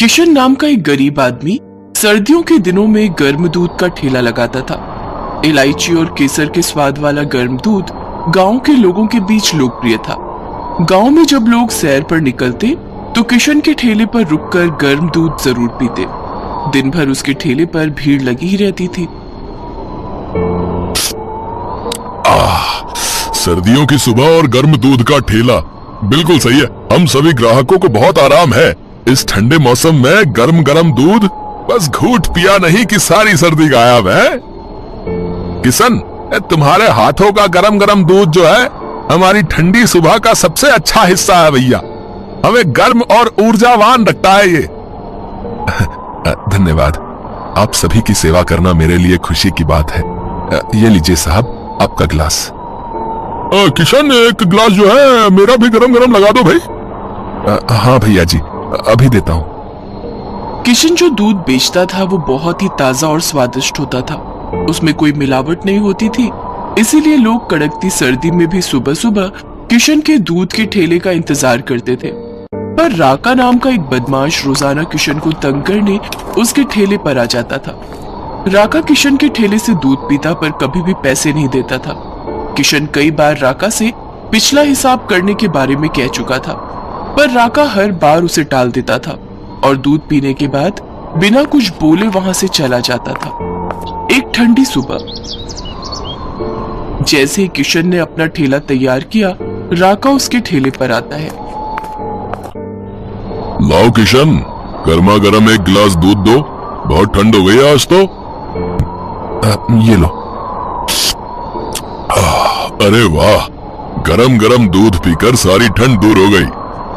किशन नाम का एक गरीब आदमी सर्दियों के दिनों में गर्म दूध का ठेला लगाता था। इलायची और केसर के स्वाद वाला गर्म दूध गांव के लोगों के बीच लोकप्रिय था। गांव में जब लोग सैर पर निकलते तो किशन के ठेले पर रुककर गर्म दूध जरूर पीते। दिन भर उसके ठेले पर भीड़ लगी ही रहती थी। सर्दियों की सुबह और गर्म दूध का ठेला, बिल्कुल सही है। हम सभी ग्राहकों को बहुत आराम है। इस ठंडे मौसम में गरम गरम दूध, बस घूंट पिया नहीं कि सारी सर्दी गायब है। किशन, तुम्हारे हाथों का गरम गरम दूध जो है हमारी ठंडी सुबह का सबसे अच्छा हिस्सा है भैया। हमें गर्म और ऊर्जावान रखता है ये। धन्यवाद। आप सभी की सेवा करना मेरे लिए खुशी की बात है। ये लीजिए साहब, आपका गिलास। किशन, एक गिलास जो है मेरा भी गरम गरम लगा दो भाई। हाँ भैया जी, अभी देता हूँ। किशन जो दूध बेचता था वो बहुत ही ताजा और स्वादिष्ट होता था। उसमें कोई मिलावट नहीं होती थी, इसीलिए लोग कड़कती सर्दी में भी सुबह सुबह किशन के दूध के ठेले का इंतजार करते थे। पर राका नाम का एक बदमाश रोजाना किशन को तंग करने उसके ठेले पर आ जाता था। राका किशन के ठेले से दूध पीता पर कभी भी पैसे नहीं देता था। किशन कई बार राका से पिछला हिसाब करने के बारे में कह चुका था, पर राका हर बार उसे टाल देता था और दूध पीने के बाद बिना कुछ बोले वहां से चला जाता था। एक ठंडी सुबह जैसे ही किशन ने अपना ठेला तैयार किया, राका उसके ठेले पर आता है। लाओ किशन, गर्मा गर्म एक गिलास दूध दो, बहुत ठंड हो गई आज तो। ये लो। अरे वाह, गरम गरम दूध पीकर सारी ठंड दूर हो गई।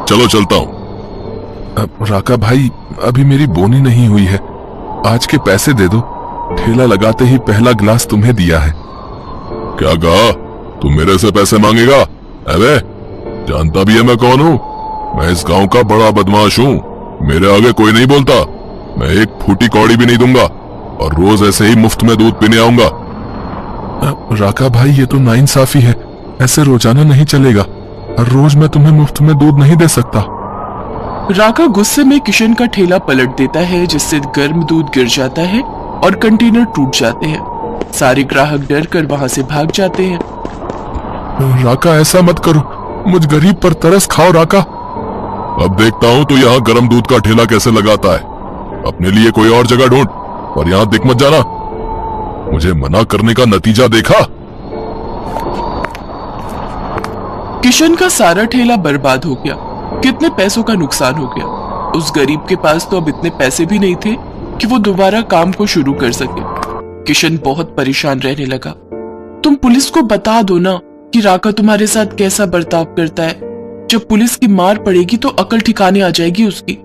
चलो चलता हूँ। राका भाई, अभी मेरी बोनी नहीं हुई है, आज के पैसे दे दो। ठेला लगाते ही पहला गिलास तुम्हें दिया है। क्या कहा? तू मेरे से पैसे मांगेगा? अबे, जानता भी है मैं कौन हूँ। मैं इस गांव का बड़ा बदमाश हूँ। मेरे आगे कोई नहीं बोलता। मैं एक फूटी कौड़ी भी नहीं दूंगा और रोज ऐसे ही मुफ्त में दूध पीने आऊंगा। राका भाई, ये तो नाइंसाफी है। ऐसे रोजाना नहीं चलेगा। हर रोज मैं तुम्हें मुफ्त में दूध नहीं दे सकता। राका गुस्से में किशन का ठेला पलट देता है, जिससे गर्म दूध गिर जाता है और कंटेनर टूट जाते हैं। सारे ग्राहक डर कर वहां से भाग जाते हैं। राका, ऐसा मत करो, मुझ गरीब पर तरस खाओ राका। अब देखता हूँ तो यहाँ गरम दूध का ठेला कैसे लगाता है। अपने लिए कोई और जगह ढूंढ और यहाँ दिख मत जाना। मुझे मना करने का नतीजा देखा। किशन का सारा ठेला बर्बाद हो गया। कितने पैसों का नुकसान हो गया। उस गरीब के पास तो अब इतने पैसे भी नहीं थे कि वो दोबारा काम को शुरू कर सके। किशन बहुत परेशान रहने लगा। तुम पुलिस को बता दो ना कि राका तुम्हारे साथ कैसा बर्ताव करता है। जब पुलिस की मार पड़ेगी तो अकल ठिकाने आ जाएगी उसकी।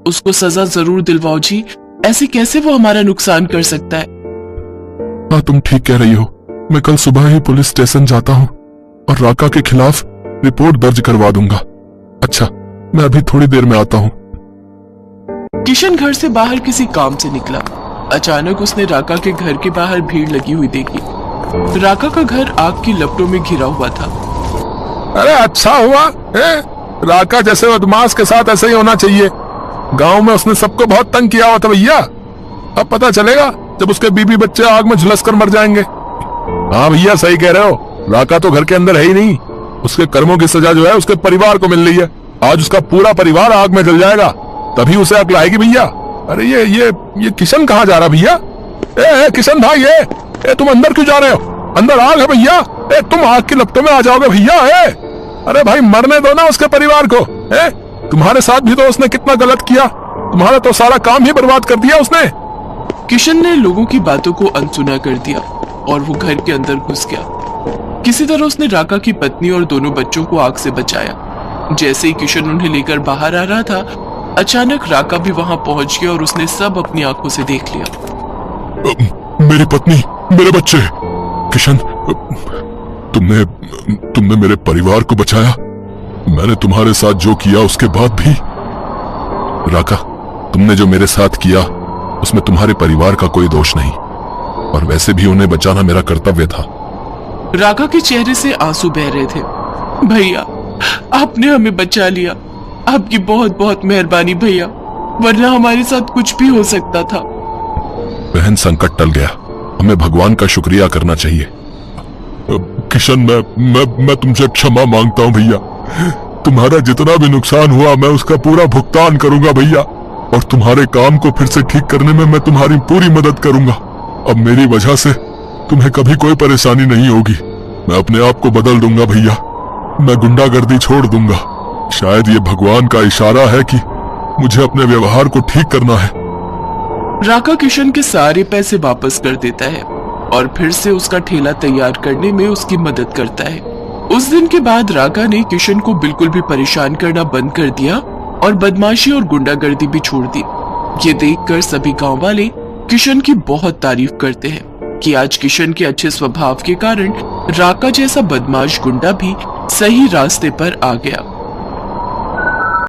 उसको सजा जरूर दिलवाओ जी। ऐसे कैसे वो हमारा नुकसान कर सकता है। हाँ, तुम ठीक कह रही हो। मैं कल सुबह ही पुलिस स्टेशन जाता हूँ और राका के खिलाफ रिपोर्ट दर्ज करवा दूंगा। अच्छा, मैं अभी थोड़ी देर में आता हूँ। किशन घर से बाहर किसी काम से निकला। अचानक उसने राका के घर के बाहर भीड़ लगी हुई देखी। राका का घर आग की लपटों में घिरा हुआ था। अरे अच्छा हुआ, राका जैसे बदमाश के साथ ऐसे ही होना चाहिए। गांव में उसने सबको बहुत तंग किया हुआ था भैया। अब पता चलेगा जब उसके बीबी बच्चे आग में झुलस कर मर जाएंगे। हाँ भैया, सही कह रहे हो। राका तो घर के अंदर है ही नहीं। उसके कर्मों की सजा जो है उसके परिवार को मिल रही है। आज उसका पूरा परिवार आग में जल जाएगा, तभी उसे अकल आएगी भैया। अरे ये किशन कहाँ जा रहा भैया? ए किशन भाई, तुम अंदर क्यों जा रहे हो? अंदर आग है भैया। तुम आग की लपटों में आ जाओगे भैया। अरे भाई, मरने दो ना उसके परिवार को। तुम्हारे साथ भी तो उसने कितना गलत किया। तुम्हारा तो सारा काम ही बर्बाद कर दिया उसने। किशन ने लोगों की बातों को अनसुना कर दिया और वो घर के अंदर घुस गया। किसी तरह उसने राका की पत्नी और दोनों बच्चों को आग से बचाया। जैसे ही किशन उन्हें लेकर बाहर आ रहा था, अचानक राका भी वहां पहुंच गया और उसने सब अपनी आंखों से देख लिया। मेरी पत्नी, मेरे बच्चे। किशन, तुमने मेरे परिवार को बचाया। मैंने तुम्हारे साथ जो किया उसके बाद भी। राका, तुमने जो मेरे साथ किया उसमें तुम्हारे परिवार का कोई दोष नहीं, और वैसे भी उन्हें बचाना मेरा कर्तव्य था। राका के चेहरे से आंसू बह रहे थे। भैया, आपने हमें बचा लिया। आपकी बहुत बहुत मेहरबानी भैया। वरना हमारे साथ कुछ भी हो सकता था। बहन, संकट टल गया, हमें भगवान का शुक्रिया करना चाहिए। किशन, मैं तुमसे क्षमा मांगता हूँ भैया। तुम्हारा जितना भी नुकसान हुआ मैं उसका पूरा भुगतान करूंगा भैया, और तुम्हारे काम को फिर से ठीक करने में मैं तुम्हारी पूरी मदद करूंगा। अब मेरी वजह से तुम्हें कभी कोई परेशानी नहीं होगी। मैं अपने आप को बदल दूंगा भैया, मैं गुंडागर्दी छोड़ दूंगा। शायद ये भगवान का इशारा है कि मुझे अपने व्यवहार को ठीक करना है। राका किशन के सारे पैसे वापस कर देता है और फिर से उसका ठेला तैयार करने में उसकी मदद करता है। उस दिन के बाद राका ने किशन को बिल्कुल भी परेशान करना बंद कर दिया और बदमाशी और गुंडागर्दी भी छोड़ दी। ये देखकर सभी गांव वाले किशन की बहुत तारीफ करते हैं कि आज किशन के अच्छे स्वभाव के कारण राका जैसा बदमाश गुंडा भी सही रास्ते पर आ गया।